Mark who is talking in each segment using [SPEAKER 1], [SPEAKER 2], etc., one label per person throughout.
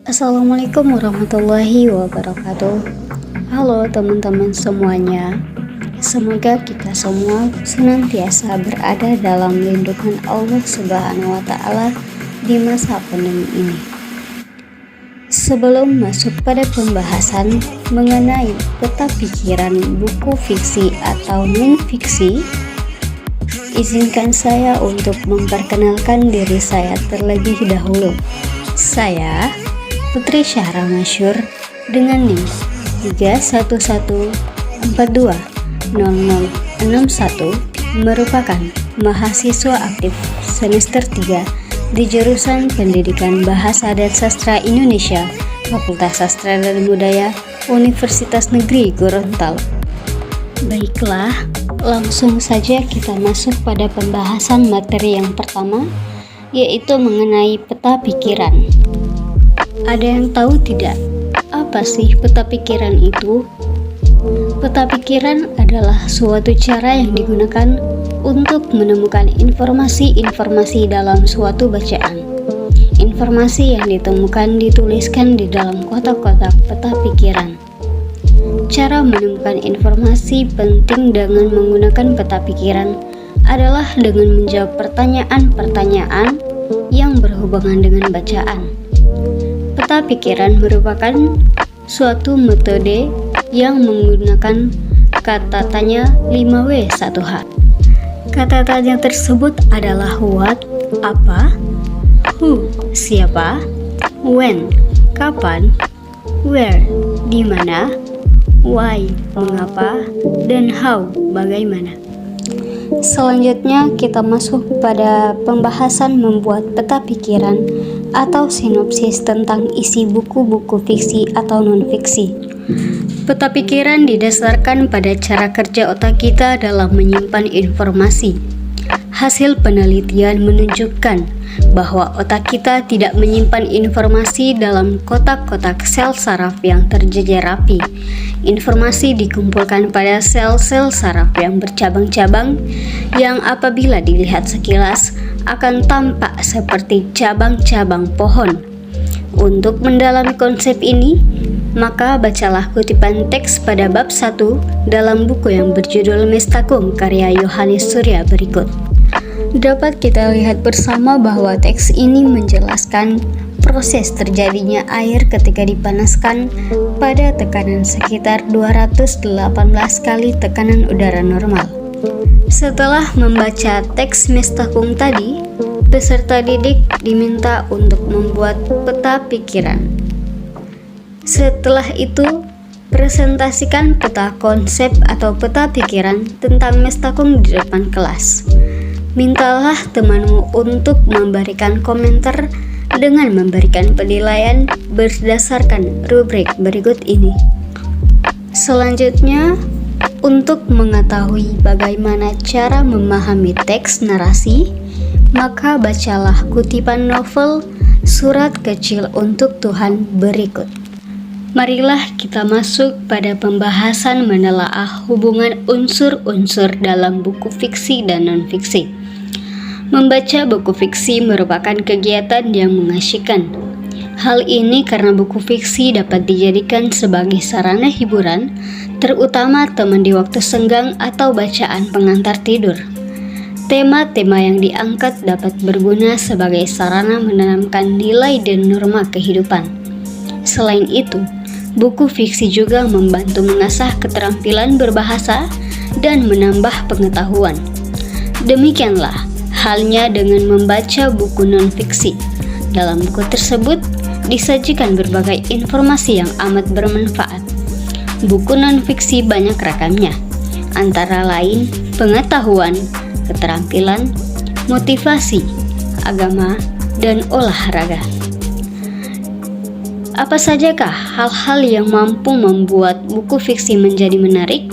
[SPEAKER 1] Assalamualaikum warahmatullahi wabarakatuh. Halo teman-teman semuanya. Semoga kita semua senantiasa berada dalam lindungan Allah Subhanahu wa Ta'ala di masa pandemi ini. Sebelum masuk pada pembahasan mengenai peta pikiran buku fiksi atau non-fiksi, izinkan saya untuk memperkenalkan diri saya terlebih dahulu. Saya Putri Syahra Masyur dengan NIM 311420061 merupakan mahasiswa aktif semester 3 di jurusan Pendidikan Bahasa dan Sastra Indonesia, Fakultas Sastra dan Budaya, Universitas Negeri Gorontalo. Baiklah, langsung saja kita masuk pada pembahasan materi yang pertama, yaitu mengenai peta pikiran. Ada yang tahu tidak, apa sih peta pikiran itu? Peta pikiran adalah suatu cara yang digunakan untuk menemukan informasi-informasi dalam suatu bacaan. Informasi yang ditemukan dituliskan di dalam kotak-kotak peta pikiran. Cara menemukan informasi penting dengan menggunakan peta pikiran adalah dengan menjawab pertanyaan-pertanyaan yang berhubungan dengan bacaan. Peta pikiran merupakan suatu metode yang menggunakan kata tanya 5W1H. Kata tanya tersebut adalah what, apa, who, siapa, when, kapan, where, di mana, why, mengapa, dan how, bagaimana. Selanjutnya kita masuk pada pembahasan membuat peta pikiran atau sinopsis tentang isi buku-buku fiksi atau non-fiksi. Peta pikiran didasarkan pada cara kerja otak kita dalam menyimpan informasi. Hasil penelitian menunjukkan bahwa otak kita tidak menyimpan informasi dalam kotak-kotak sel saraf yang terjejer rapi. Informasi dikumpulkan pada sel-sel saraf yang bercabang-cabang yang apabila dilihat sekilas akan tampak seperti cabang-cabang pohon. Untuk mendalami konsep ini, maka bacalah kutipan teks pada bab 1 dalam buku yang berjudul Mestakung karya Yohanes Surya berikut. Dapat kita lihat bersama bahwa teks ini menjelaskan proses terjadinya air ketika dipanaskan pada tekanan sekitar 218 kali tekanan udara normal. Setelah membaca teks Mestakung tadi, peserta didik diminta untuk membuat peta pikiran. Setelah itu, presentasikan peta konsep atau peta pikiran tentang Mestakung di depan kelas. Mintalah temanmu untuk memberikan komentar dengan memberikan penilaian berdasarkan rubrik berikut ini. Selanjutnya, untuk mengetahui bagaimana cara memahami teks narasi, maka bacalah kutipan novel Surat Kecil untuk Tuhan berikut. Marilah kita masuk pada pembahasan menelaah hubungan unsur-unsur dalam buku fiksi dan non-fiksi. Membaca buku fiksi merupakan kegiatan yang mengasyikkan. Hal ini karena buku fiksi dapat dijadikan sebagai sarana hiburan, terutama teman di waktu senggang atau bacaan pengantar tidur. Tema-tema yang diangkat dapat berguna sebagai sarana menanamkan nilai dan norma kehidupan. Selain itu, buku fiksi juga membantu mengasah keterampilan berbahasa dan menambah pengetahuan. Demikianlah halnya dengan membaca buku non-fiksi. Dalam buku tersebut disajikan berbagai informasi yang amat bermanfaat. Buku non-fiksi banyak ragamnya, antara lain pengetahuan, keterampilan, motivasi, agama, dan olahraga. Apa sajakah hal-hal yang mampu membuat buku fiksi menjadi menarik?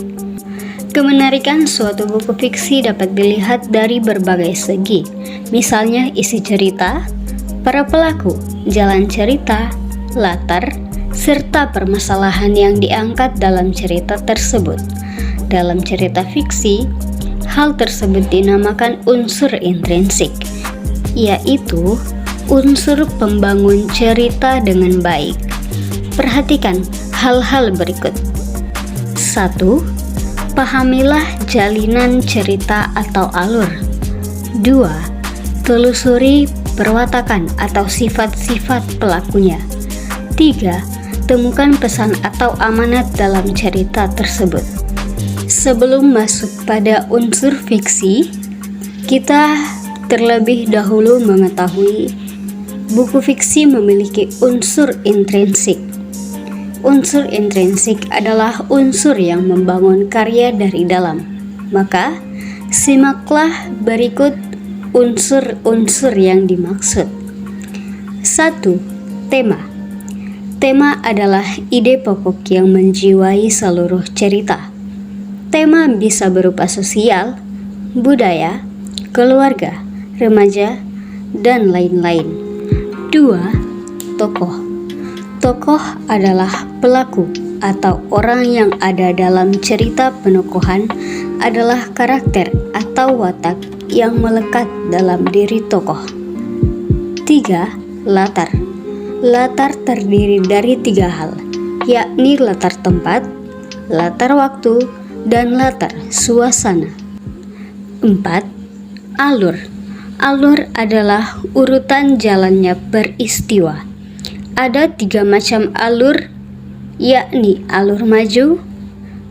[SPEAKER 1] Kemenarikan suatu buku fiksi dapat dilihat dari berbagai segi, misalnya isi cerita, para pelaku, jalan cerita, latar, serta permasalahan yang diangkat dalam cerita tersebut. Dalam cerita fiksi, hal tersebut dinamakan unsur intrinsik, yaitu unsur pembangun cerita dengan baik. Perhatikan hal-hal berikut. 1. Pahamilah jalinan cerita atau alur. 2. Telusuri perwatakan atau sifat-sifat pelakunya. 3. Temukan pesan atau amanat dalam cerita tersebut. Sebelum masuk pada unsur fiksi, kita terlebih dahulu mengetahui buku fiksi memiliki unsur intrinsik. Unsur intrinsik adalah unsur yang membangun karya dari dalam. Maka, simaklah berikut unsur-unsur yang dimaksud. 1. Tema. Tema adalah ide pokok yang menjiwai seluruh cerita. Tema bisa berupa sosial, budaya, keluarga, remaja, dan lain-lain. 2. Tokoh. Tokoh adalah pelaku atau orang yang ada dalam cerita. Penokohan adalah karakter atau watak yang melekat dalam diri tokoh. 3. Latar. Latar terdiri dari 3 hal, yakni latar tempat, latar waktu, dan latar suasana. 4. Alur. Alur adalah urutan jalannya peristiwa. Ada 3 macam alur, yakni alur maju,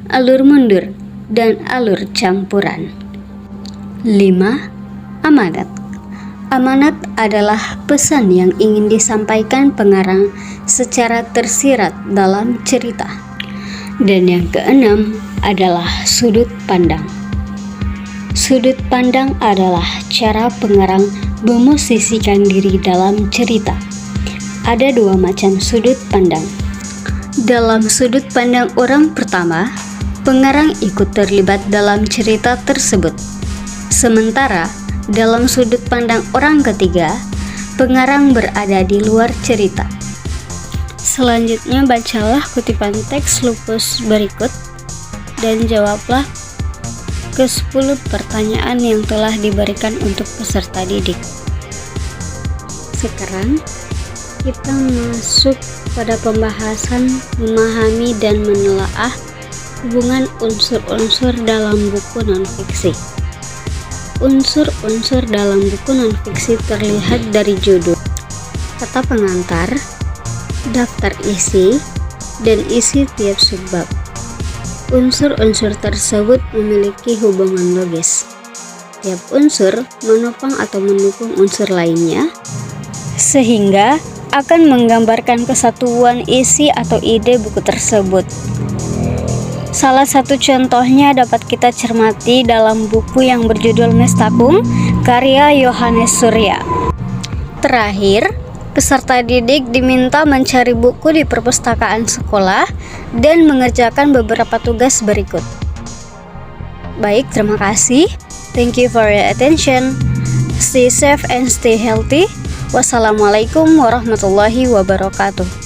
[SPEAKER 1] alur mundur, dan alur campuran. 5. Amanat. Amanat adalah pesan yang ingin disampaikan pengarang secara tersirat dalam cerita. Dan yang keenam adalah sudut pandang. Sudut pandang adalah cara pengarang memosisikan diri dalam cerita. Ada 2 macam sudut pandang. Dalam sudut pandang orang pertama, pengarang ikut terlibat dalam cerita tersebut. Sementara dalam sudut pandang orang ketiga, pengarang berada di luar cerita. Selanjutnya bacalah kutipan teks lupus berikut dan jawablah ke-10 pertanyaan yang telah diberikan untuk peserta didik. Sekarang kita masuk pada pembahasan memahami dan menelaah hubungan unsur-unsur dalam buku non-fiksi. Unsur-unsur dalam buku non-fiksi terlihat dari judul, kata pengantar, daftar isi, dan isi tiap subbab. Unsur-unsur tersebut memiliki hubungan logis. Tiap unsur menopang atau mendukung unsur lainnya, sehingga akan menggambarkan kesatuan isi atau ide buku tersebut. Salah satu contohnya dapat kita cermati dalam buku yang berjudul Mestakung, karya Yohanes Surya. Terakhir, peserta didik diminta mencari buku di perpustakaan sekolah dan mengerjakan beberapa tugas berikut. Baik, terima kasih. Thank you for your attention. Stay safe and stay healthy. Wassalamualaikum warahmatullahi wabarakatuh.